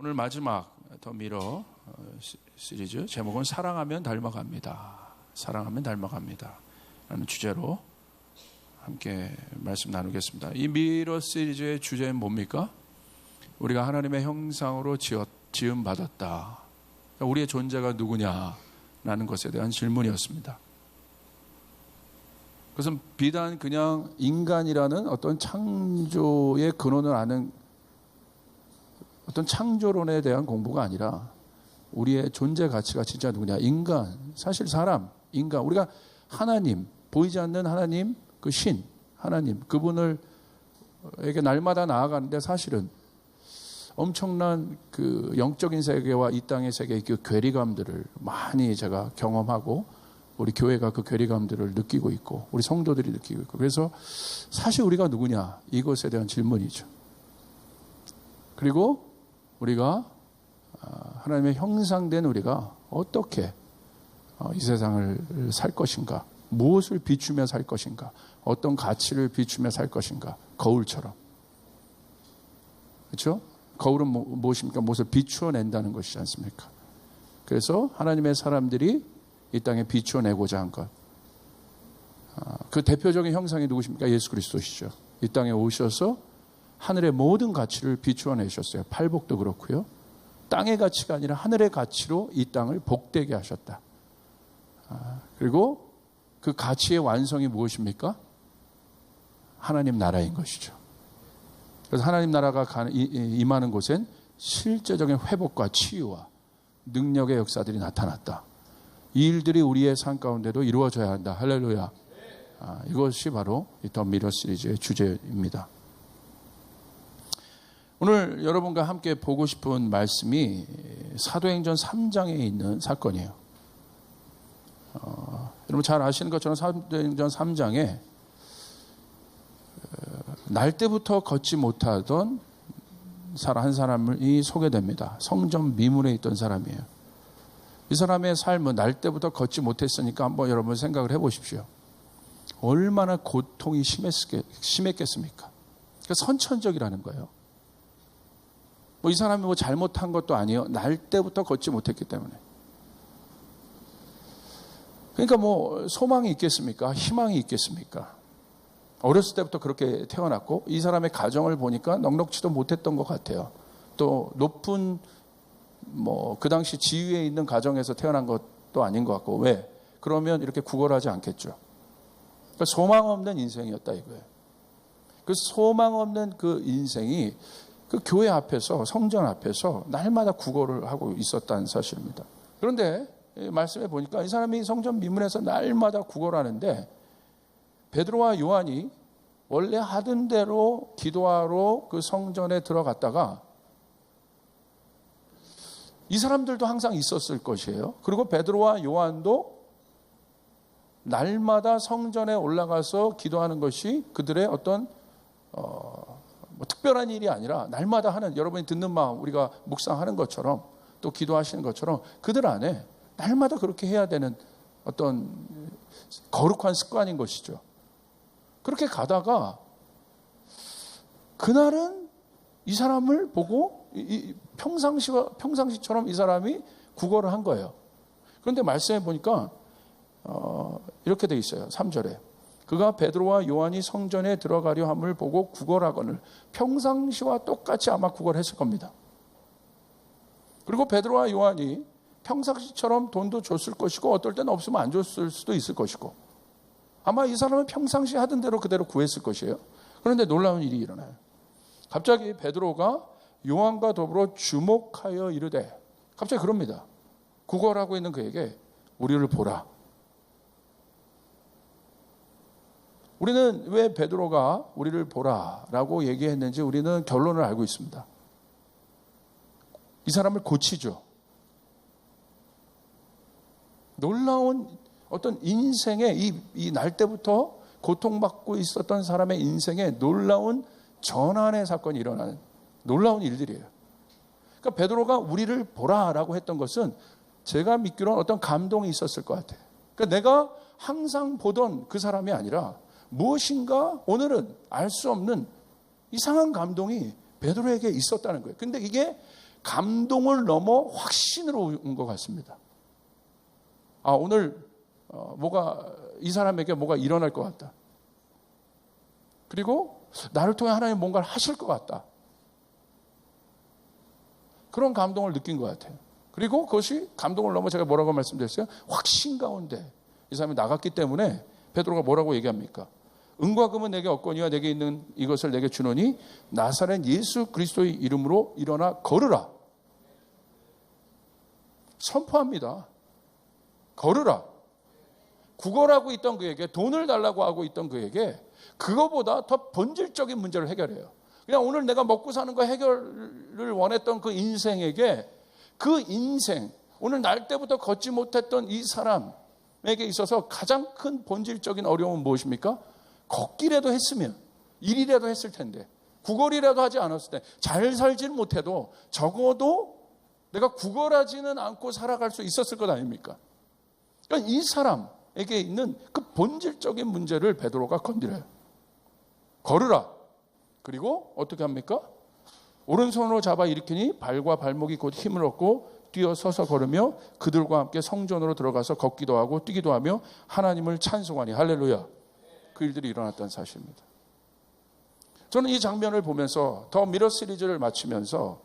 오늘 마지막 더 미러 시리즈 제목은 사랑하면 닮아갑니다. 사랑하면 닮아갑니다 라는 주제로 함께 말씀 나누겠습니다. 이 미러 시리즈의 주제는 뭡니까? 우리가 하나님의 형상으로 지음받았다. 우리의 존재가 누구냐라는 것에 대한 질문이었습니다. 그것은 비단 그냥 인간이라는 어떤 창조의 근원을 아는 어떤 창조론에 대한 공부가 아니라 우리의 존재 가치가 진짜 누구냐? 인간, 사실 사람, 인간. 우리가 하나님, 보이지 않는 하나님, 그 신, 하나님, 그분을 에게 날마다 나아가는데 사실은 엄청난 그 영적인 세계와 이 땅의 세계의 그 괴리감들을 많이 제가 경험하고 우리 교회가 그 괴리감들을 느끼고 있고 우리 성도들이 느끼고 있고 그래서 사실 우리가 누구냐? 이것에 대한 질문이죠. 그리고 우리가 하나님의 형상된 우리가 어떻게 이 세상을 살 것인가? 무엇을 비추며 살 것인가? 어떤 가치를 비추며 살 것인가? 거울처럼. 그렇죠? 거울은 무엇입니까? 무엇을 비추어낸다는 것이지 않습니까? 그래서 하나님의 사람들이 이 땅에 비추어내고자 한 것. 그 대표적인 형상이 누구십니까? 예수 그리스도시죠. 이 땅에 오셔서 하늘의 모든 가치를 비추어내셨어요. 팔복도 그렇고요. 땅의 가치가 아니라 하늘의 가치로 이 땅을 복되게 하셨다. 그리고 그 가치의 완성이 무엇입니까? 하나님 나라인 것이죠. 그래서 하나님 나라가 임하는 곳엔 실제적인 회복과 치유와 능력의 역사들이 나타났다. 이 일들이 우리의 삶 가운데도 이루어져야 한다. 할렐루야. 이것이 바로 이 더 미러 시리즈의 주제입니다. 오늘 여러분과 함께 보고 싶은 말씀이 사도행전 3장에 있는 사건이에요. 여러분 잘 아시는 것처럼 사도행전 3장에 날 때부터 걷지 못하던 한 사람이 소개됩니다. 성전 미문에 있던 사람이에요. 이 사람의 삶은 날 때부터 걷지 못했으니까 한번 여러분 생각을 해보십시오. 얼마나 고통이 심했겠습니까? 그러니까 선천적이라는 거예요. 이 사람이 잘못한 것도 아니에요. 날 때부터 걷지 못했기 때문에. 그러니까 소망이 있겠습니까? 희망이 있겠습니까? 어렸을 때부터 그렇게 태어났고 이 사람의 가정을 보니까 넉넉지도 못했던 것 같아요. 또 높은 그 당시 지위에 있는 가정에서 태어난 것도 아닌 것 같고 왜? 그러면 이렇게 구걸하지 않겠죠. 그러니까 소망 없는 인생이었다 이거예요. 그 소망 없는 그 인생이 그 교회 앞에서 성전 앞에서 날마다 구걸을 하고 있었다는 사실입니다. 그런데 말씀해 보니까 이 사람이 성전 미문에서 날마다 구걸하는데 베드로와 요한이 원래 하던 대로 기도하러 그 성전에 들어갔다가 이 사람들도 항상 있었을 것이에요. 그리고 베드로와 요한도 날마다 성전에 올라가서 기도하는 것이 그들의 어떤 특별한 일이 아니라 날마다 하는 여러분이 듣는 마음 우리가 묵상하는 것처럼 또 기도하시는 것처럼 그들 안에 날마다 그렇게 해야 되는 어떤 거룩한 습관인 것이죠. 그렇게 가다가 그날은 이 사람을 보고 평상시처럼 이 사람이 구걸을 한 거예요. 그런데 말씀해 보니까 이렇게 돼 있어요. 3절에 그가 베드로와 요한이 성전에 들어가려 함을 보고 구걸하거늘 평상시와 똑같이 아마 구걸했을 겁니다. 그리고 베드로와 요한이 평상시처럼 돈도 줬을 것이고 어떨 때는 없으면 안 줬을 수도 있을 것이고 아마 이 사람은 평상시 하던 대로 그대로 구했을 것이에요. 그런데 놀라운 일이 일어나요. 갑자기 베드로가 요한과 더불어 주목하여 이르되 갑자기 그럽니다. 구걸하고 있는 그에게 우리를 보라. 우리는 왜 베드로가 우리를 보라라고 얘기했는지 우리는 결론을 알고 있습니다. 이 사람을 고치죠. 놀라운 어떤 인생의 이 날 때부터 고통받고 있었던 사람의 인생에 놀라운 전환의 사건이 일어나는 놀라운 일들이에요. 그러니까 베드로가 우리를 보라라고 했던 것은 제가 믿기로는 어떤 감동이 있었을 것 같아요. 그러니까 내가 항상 보던 그 사람이 아니라 무엇인가 오늘은 알 수 없는 이상한 감동이 베드로에게 있었다는 거예요. 근데 이게 감동을 넘어 확신으로 온 것 같습니다. 오늘 이 사람에게 뭐가 일어날 것 같다. 그리고 나를 통해 하나님 뭔가를 하실 것 같다. 그런 감동을 느낀 것 같아요. 그리고 그것이 감동을 넘어 제가 뭐라고 말씀드렸어요? 확신 가운데 이 사람이 나갔기 때문에 베드로가 뭐라고 얘기합니까? 은과 금은 내게 없거니와 내게 있는 이것을 내게 주노니 나사렛 예수 그리스도의 이름으로 일어나 걸으라. 선포합니다. 걸으라. 구걸하고 있던 그에게, 돈을 달라고 하고 있던 그에게 그거보다 더 본질적인 문제를 해결해요. 그냥 오늘 내가 먹고 사는 거 해결을 원했던 그 인생에게, 그 인생, 오늘 날 때부터 걷지 못했던 이 사람에게 있어서 가장 큰 본질적인 어려움은 무엇입니까? 걷기라도 했으면, 일이라도 했을 텐데, 구걸이라도 하지 않았을 때, 잘 살지는 못해도 적어도 내가 구걸하지는 않고 살아갈 수 있었을 것 아닙니까? 그러니까 이 사람에게 있는 그 본질적인 문제를 베드로가 건드려요. 걸으라. 그리고 어떻게 합니까? 오른손으로 잡아 일으키니 발과 발목이 곧 힘을 얻고 뛰어서서 걸으며 그들과 함께 성전으로 들어가서 걷기도 하고 뛰기도 하며 하나님을 찬송하니. 할렐루야. 그 일들이 일어났다는 사실입니다. 저는 이 장면을 보면서 더 미러 시리즈를 마치면서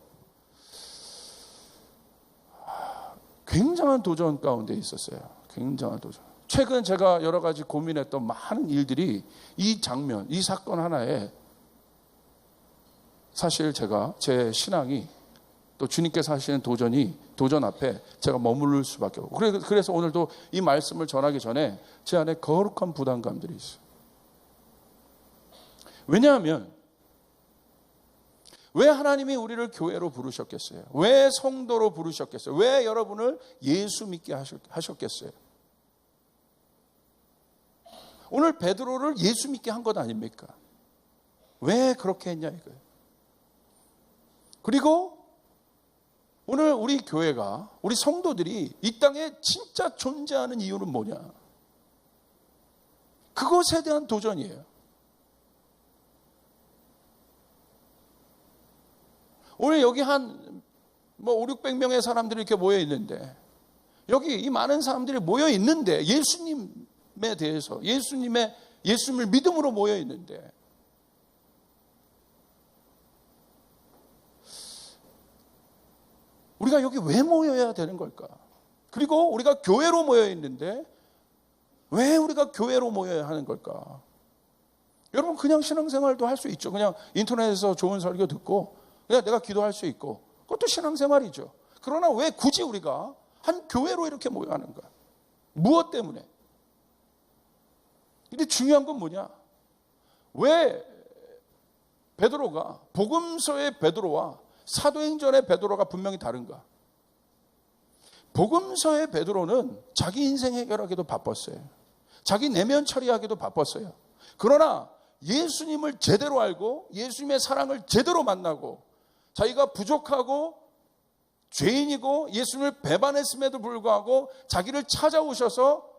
굉장한 도전 가운데 있었어요. 굉장한 도전. 최근 제가 여러 가지 고민했던 많은 일들이 이 장면, 이 사건 하나에 사실 제가 제 신앙이 또 주님께서 하시는 도전 앞에 제가 머무를 수밖에 없고, 그래서 오늘도 이 말씀을 전하기 전에 제 안에 거룩한 부담감들이 있어요. 왜냐하면 왜 하나님이 우리를 교회로 부르셨겠어요? 왜 성도로 부르셨겠어요? 왜 여러분을 예수 믿게 하셨겠어요? 오늘 베드로를 예수 믿게 한 것 아닙니까? 왜 그렇게 했냐 이거예요. 그리고 오늘 우리 교회가, 우리 성도들이 이 땅에 진짜 존재하는 이유는 뭐냐? 그것에 대한 도전이에요. 오늘 여기 한 5, 600명의 사람들이 이렇게 모여 있는데, 여기 이 많은 사람들이 모여 있는데, 예수님에 대해서, 예수님을 믿음으로 모여 있는데, 우리가 여기 왜 모여야 되는 걸까? 그리고 우리가 교회로 모여 있는데, 왜 우리가 교회로 모여야 하는 걸까? 여러분, 그냥 신앙생활도 할 수 있죠. 그냥 인터넷에서 좋은 설교 듣고, 그냥 내가 기도할 수 있고, 그것도 신앙생활이죠. 그러나 왜 굳이 우리가 한 교회로 이렇게 모여 하는가? 무엇 때문에? 근데 중요한 건 뭐냐? 왜 베드로가, 복음서의 베드로와 사도행전의 베드로가 분명히 다른가? 복음서의 베드로는 자기 인생 해결하기도 바빴어요. 자기 내면 처리하기도 바빴어요. 그러나 예수님을 제대로 알고 예수님의 사랑을 제대로 만나고 자기가 부족하고 죄인이고 예수님을 배반했음에도 불구하고 자기를 찾아오셔서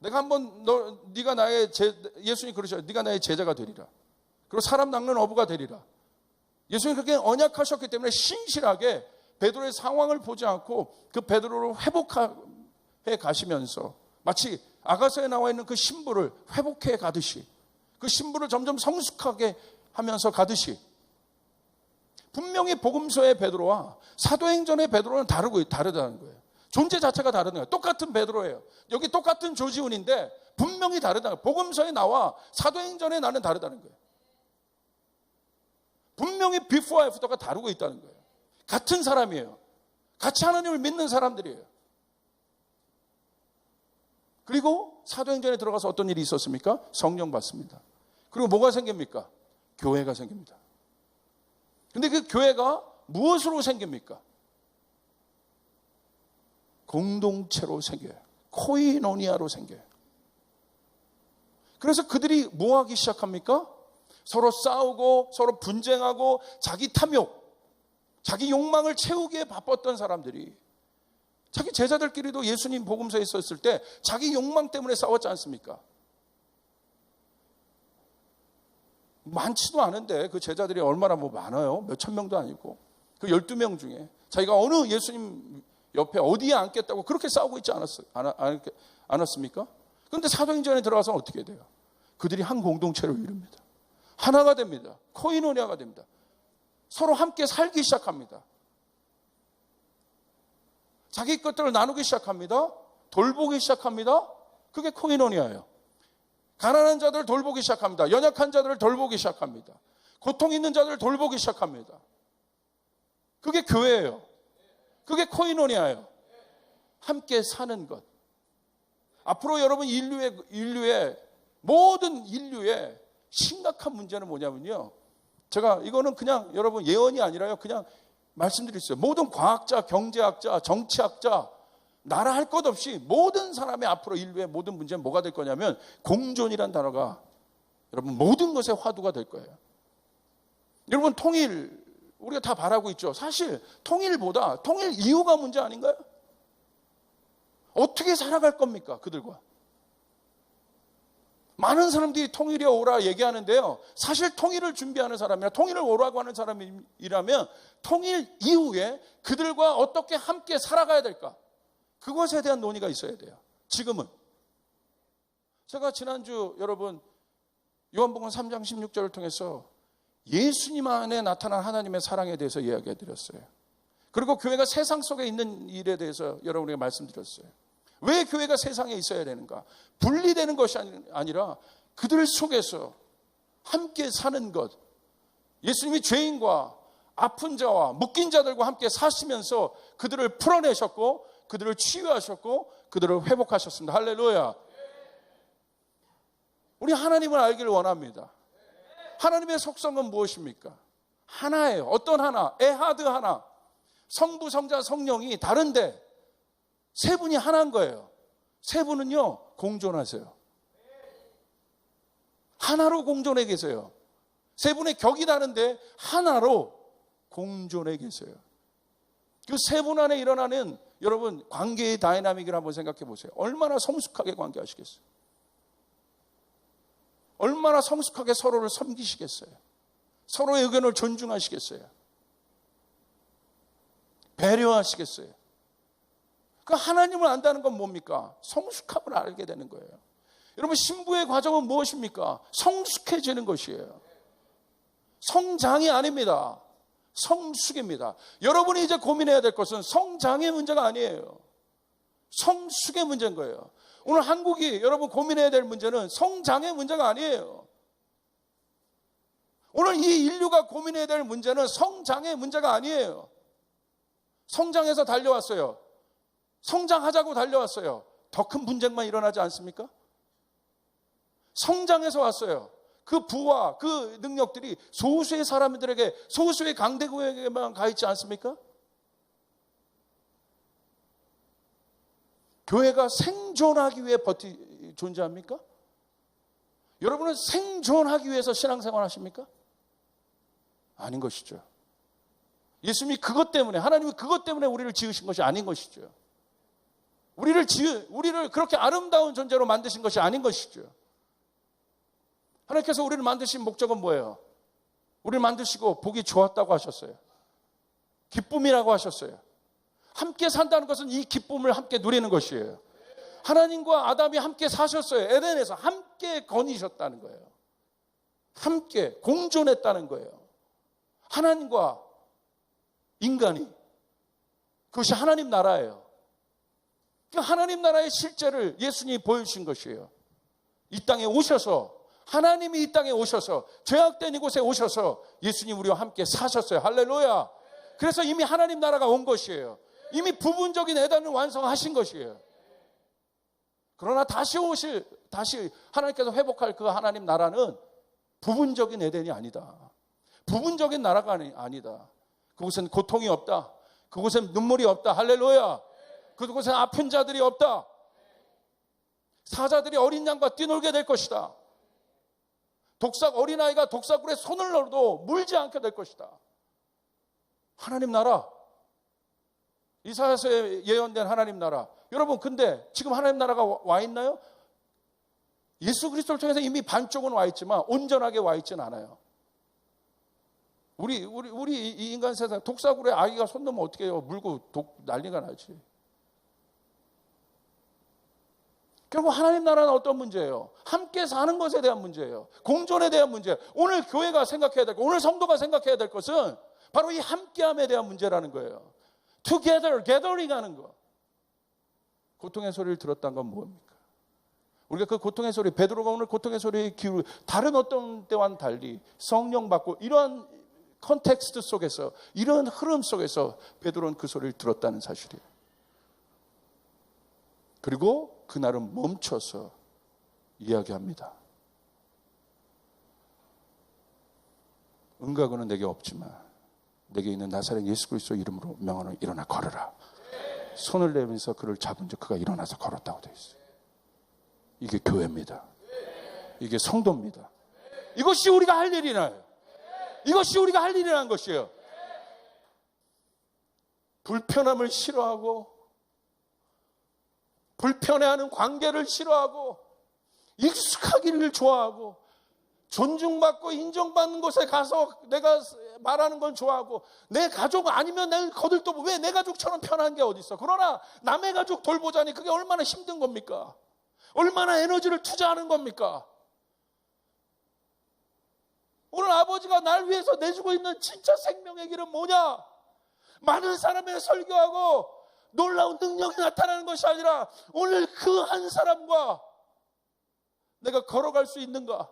내가 한번 네가 나의 예수님이 그러셔요. 네가 나의 제자가 되리라. 그리고 사람 낚는 어부가 되리라. 예수님이 그렇게 언약하셨기 때문에 신실하게 베드로의 상황을 보지 않고 그 베드로를 회복해 가시면서 마치 아가서에 나와 있는 그 신부를 회복해 가듯이, 그 신부를 점점 성숙하게 하면서 가듯이, 분명히 복음서의 베드로와 사도행전의 베드로는 다르다는 거예요. 존재 자체가 다르다는 거예요. 똑같은 베드로예요. 여기 똑같은 조지훈인데 분명히 다르다는 거예요. 복음서에 나와 사도행전에 나는 다르다는 거예요. 분명히 비포와 애프터가 다르고 있다는 거예요. 같은 사람이에요. 같이 하나님을 믿는 사람들이에요. 그리고 사도행전에 들어가서 어떤 일이 있었습니까? 성령 받습니다. 그리고 뭐가 생깁니까? 교회가 생깁니다. 근데 그 교회가 무엇으로 생깁니까? 공동체로 생겨요. 코이노니아로 생겨요. 그래서 그들이 뭐 하기 시작합니까? 서로 싸우고 서로 분쟁하고 자기 탐욕, 자기 욕망을 채우기에 바빴던 사람들이, 자기 제자들끼리도 예수님 복음서에 있었을 때 자기 욕망 때문에 싸웠지 않습니까? 많지도 않은데 그 제자들이 얼마나 많아요? 몇천 명도 아니고. 그 12명 중에 자기가 어느 예수님 옆에 어디에 앉겠다고 그렇게 싸우고 있지 않았습니까? 그런데 사도행전에 들어가서 어떻게 돼요? 그들이 한 공동체를 이룹니다. 하나가 됩니다. 코이노니아가 됩니다. 서로 함께 살기 시작합니다. 자기 것들을 나누기 시작합니다. 돌보기 시작합니다. 그게 코이노니아예요. 가난한 자들을 돌보기 시작합니다. 연약한 자들을 돌보기 시작합니다. 고통 있는 자들을 돌보기 시작합니다. 그게 교회예요. 그게 코이노니아예요. 함께 사는 것. 앞으로 여러분 모든 인류의 심각한 문제는 뭐냐면요. 제가 이거는 그냥 여러분 예언이 아니라요. 그냥 말씀드렸어요. 모든 과학자, 경제학자, 정치학자, 나라 할 것 없이 모든 사람의 앞으로 인류의 모든 문제는 뭐가 될 거냐면 공존이란 단어가 여러분 모든 것의 화두가 될 거예요. 여러분 통일 우리가 다 바라고 있죠. 사실 통일보다 통일 이유가 문제 아닌가요? 어떻게 살아갈 겁니까? 그들과. 많은 사람들이 통일이 오라 얘기하는데요. 사실 통일을 준비하는 사람이나 통일을 오라고 하는 사람이라면 통일 이후에 그들과 어떻게 함께 살아가야 될까? 그것에 대한 논의가 있어야 돼요. 지금은. 제가 지난주 여러분 요한복음 3장 16절을 통해서 예수님 안에 나타난 하나님의 사랑에 대해서 이야기해 드렸어요. 그리고 교회가 세상 속에 있는 일에 대해서 여러분에게 말씀드렸어요. 왜 교회가 세상에 있어야 되는가? 분리되는 것이 아니라 그들 속에서 함께 사는 것. 예수님이 죄인과 아픈 자와 묶인 자들과 함께 사시면서 그들을 풀어내셨고 그들을 치유하셨고 그들을 회복하셨습니다. 할렐루야. 우리 하나님을 알기를 원합니다. 하나님의 속성은 무엇입니까? 하나예요. 어떤 하나? 에하드 하나. 성부, 성자, 성령이 다른데 세 분이 하나인 거예요. 세 분은요 공존하세요. 하나로 공존해 계세요. 세 분의 격이 다른데 하나로 공존해 계세요. 그 세 분 안에 일어나는 여러분 관계의 다이나믹을 한번 생각해 보세요. 얼마나 성숙하게 관계하시겠어요? 얼마나 성숙하게 서로를 섬기시겠어요? 서로의 의견을 존중하시겠어요? 배려하시겠어요? 그 하나님을 안다는 건 뭡니까? 성숙함을 알게 되는 거예요. 여러분 신부의 과정은 무엇입니까? 성숙해지는 것이에요. 성장이 아닙니다. 성숙입니다. 여러분이 이제 고민해야 될 것은 성장의 문제가 아니에요. 성숙의 문제인 거예요. 오늘 한국이 여러분 고민해야 될 문제는 성장의 문제가 아니에요. 오늘 이 인류가 고민해야 될 문제는 성장의 문제가 아니에요. 성장해서 달려왔어요. 성장하자고 달려왔어요. 더 큰 분쟁만 일어나지 않습니까? 성장해서 왔어요. 그 부와 그 능력들이 소수의 사람들에게, 소수의 강대국에게만 가 있지 않습니까? 교회가 생존하기 위해 존재합니까? 여러분은 생존하기 위해서 신앙생활 하십니까? 아닌 것이죠. 예수님이 그것 때문에, 하나님이 그것 때문에 우리를 지으신 것이 아닌 것이죠. 우리를 그렇게 아름다운 존재로 만드신 것이 아닌 것이죠. 하나님께서 우리를 만드신 목적은 뭐예요? 우리를 만드시고 보기 좋았다고 하셨어요. 기쁨이라고 하셨어요. 함께 산다는 것은 이 기쁨을 함께 누리는 것이에요. 하나님과 아담이 함께 사셨어요. 에덴에서 함께 거니셨다는 거예요. 함께 공존했다는 거예요. 하나님과 인간이. 그것이 하나님 나라예요. 하나님 나라의 실제를 예수님이 보여주신 것이에요. 이 땅에 오셔서, 하나님이 이 땅에 오셔서, 죄악된 이곳에 오셔서 예수님 우리와 함께 사셨어요. 할렐루야. 그래서 이미 하나님 나라가 온 것이에요. 이미 부분적인 에덴을 완성하신 것이에요. 그러나 다시 하나님께서 회복할 그 하나님 나라는 부분적인 에덴이 아니다. 부분적인 나라가 아니다. 그곳엔 고통이 없다. 그곳엔 눈물이 없다. 할렐루야. 그곳엔 아픈 자들이 없다. 사자들이 어린 양과 뛰놀게 될 것이다. 어린아이가 독사굴에 손을 넣어도 물지 않게 될 것이다. 하나님 나라. 이사야서에 예언된 하나님 나라. 여러분 근데 지금 하나님 나라가 와 있나요? 예수 그리스도를 통해서 이미 반쪽은 와 있지만 온전하게 와 있지는 않아요. 우리 이 인간 세상 독사굴에 아기가 손 넣으면 어떻게 해요? 물고 난리가 나지. 결국 하나님 나라는 어떤 문제예요? 함께 사는 것에 대한 문제예요. 공존에 대한 문제예요. 오늘 교회가 생각해야 될 것, 오늘 성도가 생각해야 될 것은 바로 이 함께함에 대한 문제라는 거예요. Together, gathering 하는 거. 고통의 소리를 들었다는 건 뭡니까? 우리가 그 고통의 소리, 베드로가 오늘 고통의 소리에 다른 어떤 때와는 달리 성령 받고 이러한 컨텍스트 속에서, 이런 흐름 속에서 베드로는 그 소리를 들었다는 사실이에요. 그리고 그날은 멈춰서 이야기합니다. 은과금은 내게 없지만 내게 있는 나사렛 예수 그리스도 이름으로 명하노니 일어나 걸어라. 손을 내면서 그를 잡은 즉 그가 일어나서 걸었다고 되어 있어요. 이게 교회입니다. 이게 성도입니다. 이것이 우리가 할 일이나요? 이것이 우리가 할 일이라는 것이에요. 불편함을 싫어하고 불편해하는 관계를 싫어하고 익숙하기를 좋아하고 존중받고 인정받는 곳에 가서 내가 말하는 건 좋아하고 내 가족 아니면 내가 거들떠보고 왜 내 가족처럼 편한 게 어디 있어. 그러나 남의 가족 돌보자니 그게 얼마나 힘든 겁니까? 얼마나 에너지를 투자하는 겁니까? 오늘 아버지가 날 위해서 내주고 있는 진짜 생명의 길은 뭐냐? 많은 사람의 설교하고 놀라운 능력이 나타나는 것이 아니라 오늘 그 한 사람과 내가 걸어갈 수 있는가?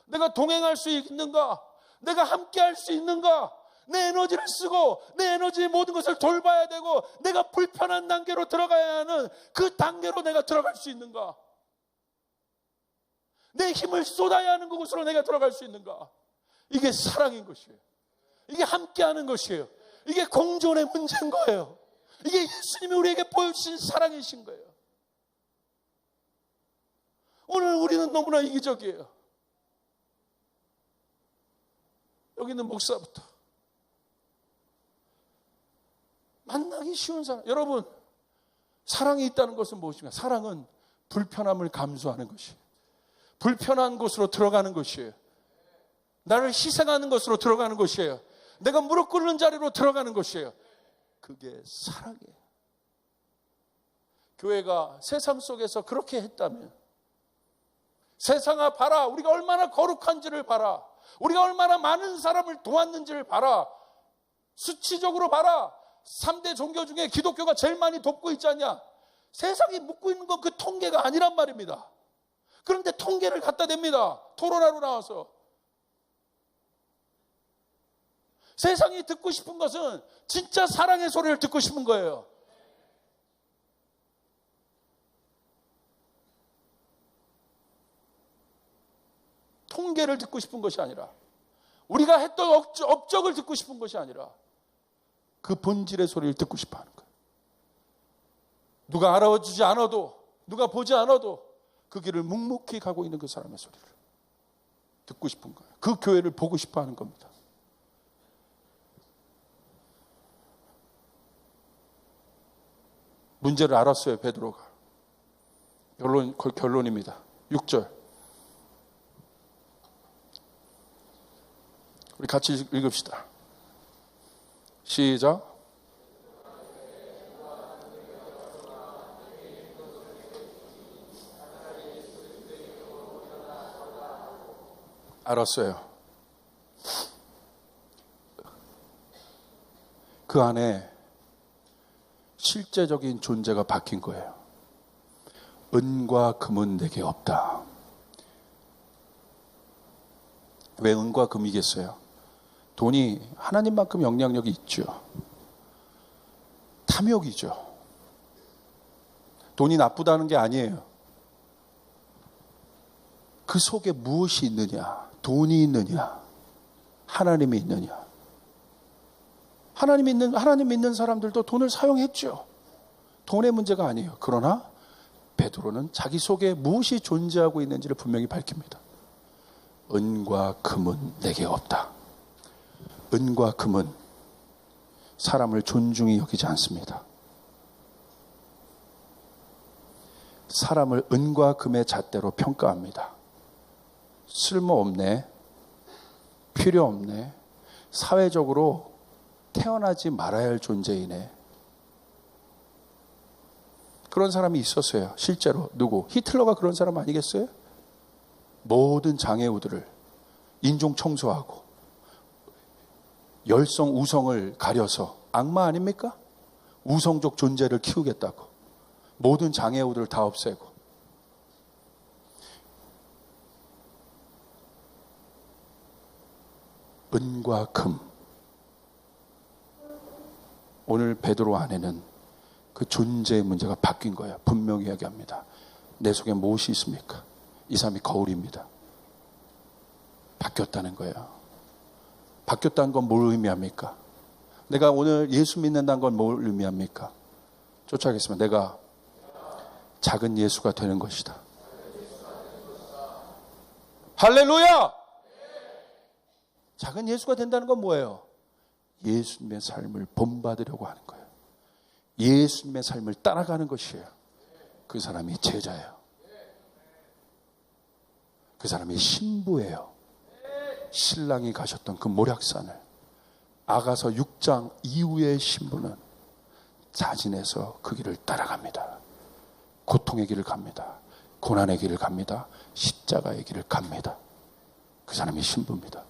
내가 동행할 수 있는가? 내가 함께 할 수 있는가? 내 에너지를 쓰고 내 에너지의 모든 것을 돌봐야 되고 내가 불편한 단계로 들어가야 하는 그 단계로 내가 들어갈 수 있는가? 내 힘을 쏟아야 하는 그곳으로 내가 들어갈 수 있는가? 이게 사랑인 것이에요. 이게 함께하는 것이에요. 이게 공존의 문제인 거예요. 이게 예수님이 우리에게 보여주신 사랑이신 거예요. 오늘 우리는 너무나 이기적이에요. 여기 있는 목사부터 만나기 쉬운 사람. 여러분, 사랑이 있다는 것은 무엇인가? 사랑은 불편함을 감수하는 것이에요. 불편한 곳으로 들어가는 것이에요. 나를 희생하는 것으로 들어가는 것이에요. 내가 무릎 꿇는 자리로 들어가는 것이에요. 그게 사랑이에요. 교회가 세상 속에서 그렇게 했다면, 세상아 봐라, 우리가 얼마나 거룩한지를 봐라, 우리가 얼마나 많은 사람을 도왔는지를 봐라, 수치적으로 봐라, 3대 종교 중에 기독교가 제일 많이 돕고 있지 않냐? 세상이 묻고 있는 건 그 통계가 아니란 말입니다. 그런데 통계를 갖다 댑니다. 토론하러 나와서. 세상이 듣고 싶은 것은 진짜 사랑의 소리를 듣고 싶은 거예요. 통계를 듣고 싶은 것이 아니라, 우리가 했던 업적을 듣고 싶은 것이 아니라 그 본질의 소리를 듣고 싶어 하는 거예요. 누가 알아주지 않아도, 누가 보지 않아도 그 길을 묵묵히 가고 있는 그 사람의 소리를 듣고 싶은 거예요. 그 교회를 보고 싶어 하는 겁니다. 문제를 알았어요, 베드로가. 결론입니다. 6절. 우리 같이 읽읍시다. 시작. 알았어요. 그 안에 실제적인 존재가 바뀐 거예요. 은과 금은 내게 없다. 왜 은과 금이겠어요? 돈이 하나님만큼 영향력이 있죠. 탐욕이죠. 돈이 나쁘다는 게 아니에요. 그 속에 무엇이 있느냐? 돈이 있느냐? 하나님이 있느냐? 하나님 믿는 사람들도 돈을 사용했죠. 돈의 문제가 아니에요. 그러나 베드로는 자기 속에 무엇이 존재하고 있는지를 분명히 밝힙니다. 은과 금은 내게 없다. 은과 금은 사람을 존중히 여기지 않습니다. 사람을 은과 금의 잣대로 평가합니다. 쓸모없네, 필요없네, 사회적으로 태어나지 말아야 할 존재이네. 그런 사람이 있었어요. 실제로. 누구? 히틀러가 그런 사람 아니겠어요? 모든 장애우들을 인종 청소하고 열성 우성을 가려서 악마 아닙니까? 우성적 존재를 키우겠다고. 모든 장애우들을 다 없애고. 은과 금. 오늘 베드로 안에는 그 존재의 문제가 바뀐 거예요. 분명히 이야기합니다. 내 속에 무엇이 있습니까? 이 사람이 거울입니다. 바뀌었다는 거예요. 바뀌었다는 건 뭘 의미합니까? 내가 오늘 예수 믿는다는 건 뭘 의미합니까? 쫓아가겠습니다. 내가 작은 예수가 되는 것이다. 할렐루야! 작은 예수가 된다는 건 뭐예요? 예수님의 삶을 본받으려고 하는 거예요. 예수님의 삶을 따라가는 것이에요. 그 사람이 제자예요. 그 사람이 신부예요. 신랑이 가셨던 그 모략산을 아가서 6장 이후의 신부는 자진해서 그 길을 따라갑니다. 고통의 길을 갑니다. 고난의 길을 갑니다. 십자가의 길을 갑니다. 그 사람이 신부입니다.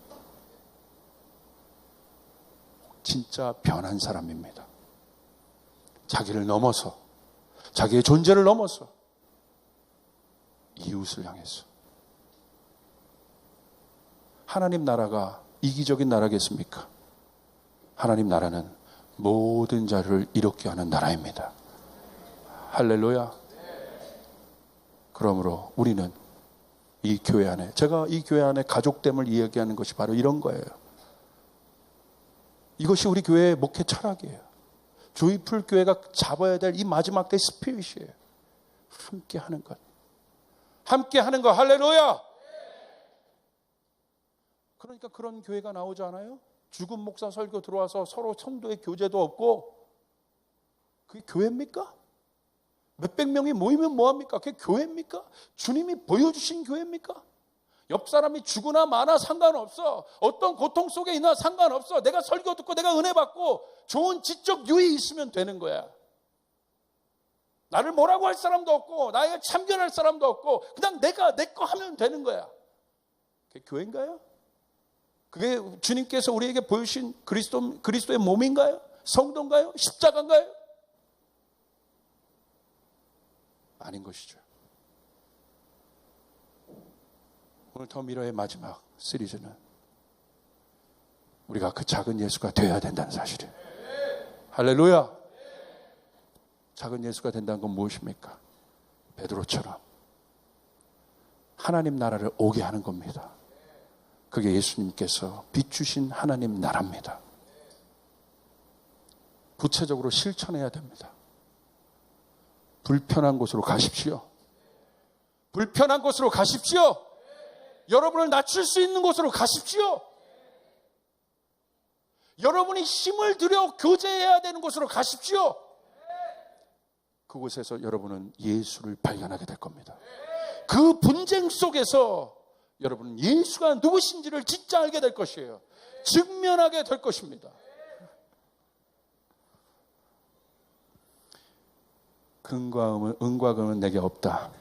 진짜 변한 사람입니다. 자기를 넘어서, 자기의 존재를 넘어서 이웃을 향해서. 하나님 나라가 이기적인 나라겠습니까? 하나님 나라는 모든 자를 이롭게 하는 나라입니다. 할렐루야. 그러므로 우리는 이 교회 안에, 제가 이 교회 안에 가족됨을 이야기하는 것이 바로 이런 거예요. 이것이 우리 교회의 목회 철학이에요. 조이풀 교회가 잡아야 될 이 마지막 때 스피릿이에요. 함께 하는 것. 함께 하는 것. 할렐루야. 그러니까 그런 교회가 나오지 않아요? 죽은 목사 설교 들어와서 서로 성도의 교제도 없고, 그게 교회입니까? 몇백 명이 모이면 뭐합니까? 그게 교회입니까? 주님이 보여주신 교회입니까? 옆 사람이 죽으나 마나 상관없어. 어떤 고통 속에 있나 상관없어. 내가 설교 듣고 내가 은혜 받고 좋은 지적 유익이 있으면 되는 거야. 나를 뭐라고 할 사람도 없고 나에게 참견할 사람도 없고 그냥 내가 내 거 하면 되는 거야. 그게 교회인가요? 그게 주님께서 우리에게 보여주신 그리스도의 몸인가요? 성도인가요? 십자가인가요? 아닌 것이죠. 오늘 더 미러의 마지막 시리즈는 우리가 그 작은 예수가 되어야 된다는 사실이에요. 할렐루야. 작은 예수가 된다는 건 무엇입니까? 베드로처럼 하나님 나라를 오게 하는 겁니다. 그게 예수님께서 비추신 하나님 나라입니다. 구체적으로 실천해야 됩니다. 불편한 곳으로 가십시오. 불편한 곳으로 가십시오. 여러분을 낮출 수 있는 곳으로 가십시오. 여러분이 힘을 들여 교제해야 되는 곳으로 가십시오. 그곳에서 여러분은 예수를 발견하게 될 겁니다. 그 분쟁 속에서 여러분은 예수가 누구신지를 진짜 알게 될 것이에요. 직면하게 될 것입니다. 은과 금은 내게 없다.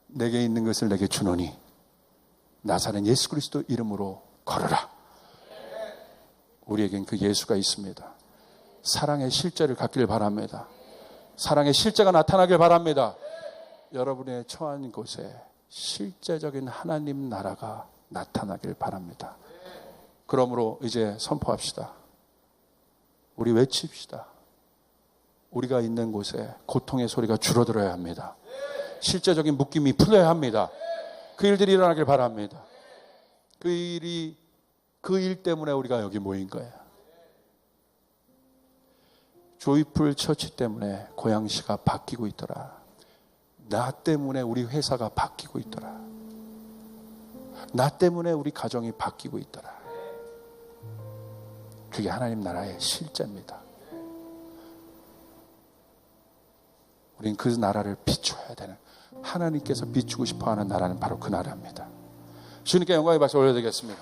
내게 있는 것을 내게 주노니 나사렛 예수 그리스도 이름으로 걸어라. 우리에겐 그 예수가 있습니다. 사랑의 실제를 갖기를 바랍니다. 사랑의 실제가 나타나길 바랍니다. 여러분의 처한 곳에 실제적인 하나님 나라가 나타나길 바랍니다. 그러므로 이제 선포합시다. 우리 외칩시다. 우리가 있는 곳에 고통의 소리가 줄어들어야 합니다. 실제적인 묶임이 풀려야 합니다. 그 일들이 일어나길 바랍니다. 그 일 때문에 우리가 여기 모인 거예요. 조이풀 처치 때문에 고양시가 바뀌고 있더라. 나 때문에 우리 회사가 바뀌고 있더라. 나 때문에 우리 가정이 바뀌고 있더라. 그게 하나님 나라의 실제입니다. 우린 그 나라를 비춰야 되는, 하나님께서 비추고 싶어하는 나라는 바로 그 나라입니다. 주님께 영광의 박수 올려드리겠습니다.